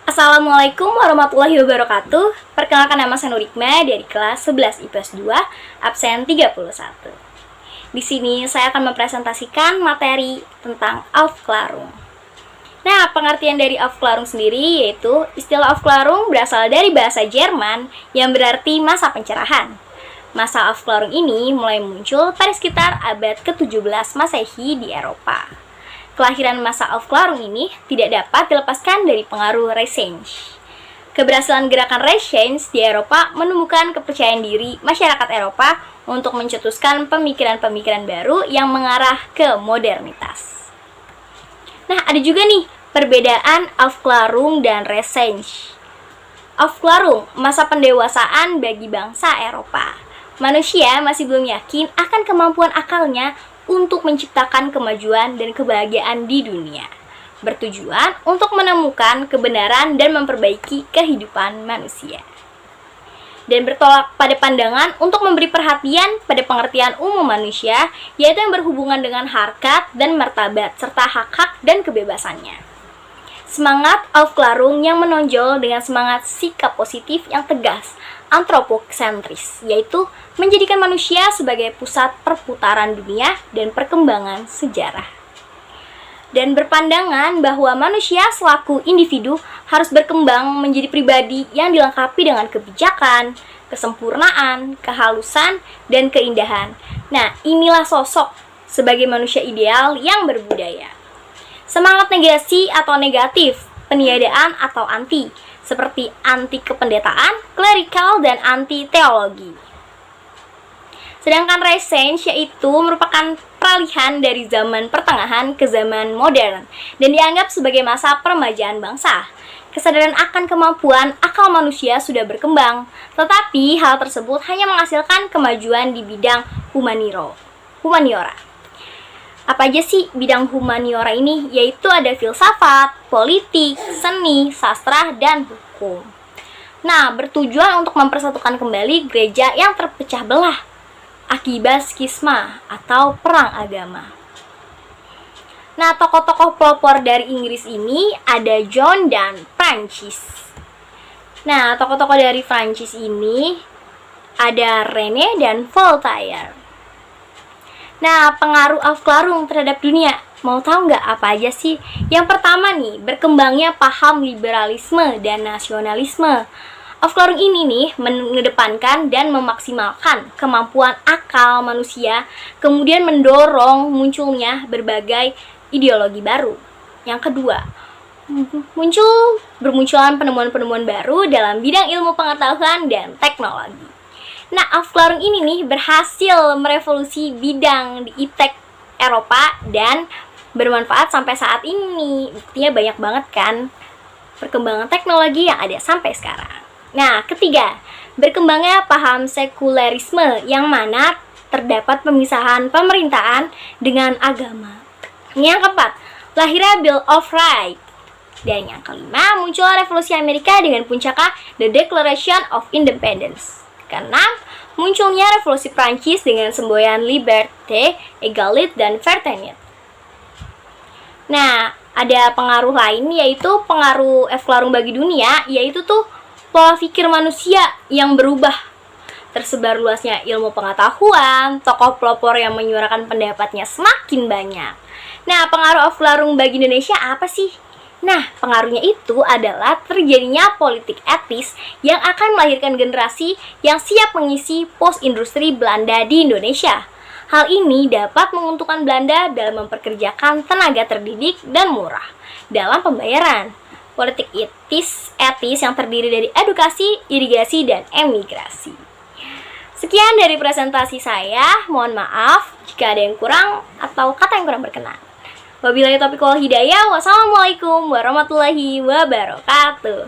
Assalamualaikum warahmatullahi wabarakatuh. Perkenalkan, nama saya Nurikma dari kelas 11 IPS 2, absen 31. Di sini saya akan mempresentasikan materi tentang Aufklärung. Nah, pengertian dari Aufklärung sendiri yaitu istilah Aufklärung berasal dari bahasa Jerman yang berarti masa pencerahan. Masa Aufklärung ini mulai muncul pada sekitar abad ke-17 Masehi di Eropa. Kelahiran masa Aufklärung ini tidak dapat dilepaskan dari pengaruh Renaissance. Keberhasilan gerakan Renaissance di Eropa menumbuhkan kepercayaan diri masyarakat Eropa untuk mencetuskan pemikiran-pemikiran baru yang mengarah ke modernitas. Nah, ada juga nih perbedaan Aufklärung dan Renaissance. Aufklärung, masa pendewasaan bagi bangsa Eropa. Manusia masih belum yakin akan kemampuan akalnya untuk menciptakan kemajuan dan kebahagiaan di dunia, bertujuan untuk menemukan kebenaran dan memperbaiki kehidupan manusia, dan bertolak pada pandangan untuk memberi perhatian pada pengertian umum manusia, yaitu yang berhubungan dengan harkat dan martabat serta hak-hak dan kebebasannya. Semangat Aufklärung yang menonjol dengan semangat sikap positif yang tegas, antropocentris, yaitu menjadikan manusia sebagai pusat perputaran dunia dan perkembangan sejarah. Dan berpandangan bahwa manusia selaku individu harus berkembang menjadi pribadi yang dilengkapi dengan kebijakan, kesempurnaan, kehalusan, dan keindahan. Nah, inilah sosok sebagai manusia ideal yang berbudaya. Semangat negasi atau negatif, peniadaan atau anti, seperti anti kependetaan, klerikal, dan anti teologi. Sedangkan Renaissance yaitu merupakan peralihan dari zaman pertengahan ke zaman modern dan dianggap sebagai masa peremajaan bangsa. Kesadaran akan kemampuan akal manusia sudah berkembang, tetapi hal tersebut hanya menghasilkan kemajuan di bidang humaniora. Apa aja sih bidang humaniora ini? Yaitu ada filsafat, politik, seni, sastra, dan hukum. Nah, bertujuan untuk mempersatukan kembali gereja yang terpecah belah akibat skisma atau perang agama. Nah, tokoh-tokoh pelopor dari Inggris ini ada John dan Francis. Nah, tokoh-tokoh dari Francis ini ada René dan Voltaire. Nah, pengaruh Aufklärung terhadap dunia, mau tahu nggak apa aja sih? Yang pertama nih, berkembangnya paham liberalisme dan nasionalisme. Aufklärung ini nih mengedepankan dan memaksimalkan kemampuan akal manusia, kemudian mendorong munculnya berbagai ideologi baru. Yang kedua, bermunculan penemuan-penemuan baru dalam bidang ilmu pengetahuan dan teknologi. Nah, Aufklärung ini nih berhasil merevolusi bidang di iptek Eropa dan bermanfaat sampai saat ini. Buktinya banyak banget kan perkembangan teknologi yang ada sampai sekarang. Nah, ketiga, berkembangnya paham sekularisme yang mana terdapat pemisahan pemerintahan dengan agama. Yang keempat, lahirnya Bill of Rights. Dan yang kelima, muncul revolusi Amerika dengan puncaknya The Declaration of Independence. Keenam, munculnya revolusi Prancis dengan semboyan Liberté, Égalité, dan Fraternité. Nah, ada pengaruh lain yaitu pengaruh Aufklärung bagi dunia, yaitu tuh pola pikir manusia yang berubah. Tersebar luasnya ilmu pengetahuan, tokoh pelopor yang menyuarakan pendapatnya semakin banyak. Nah, pengaruh Aufklärung bagi Indonesia apa sih? Nah, pengaruhnya itu adalah terjadinya politik etis yang akan melahirkan generasi yang siap mengisi pos industri Belanda di Indonesia. Hal ini dapat menguntungkan Belanda dalam memperkerjakan tenaga terdidik dan murah dalam pembayaran. Politik etis yang terdiri dari edukasi, irigasi, dan emigrasi. Sekian dari presentasi saya, mohon maaf jika ada yang kurang atau kata yang kurang berkenan. Wabillahi taufiq wal hidayah. Wassalamualaikum warahmatullahi wabarakatuh.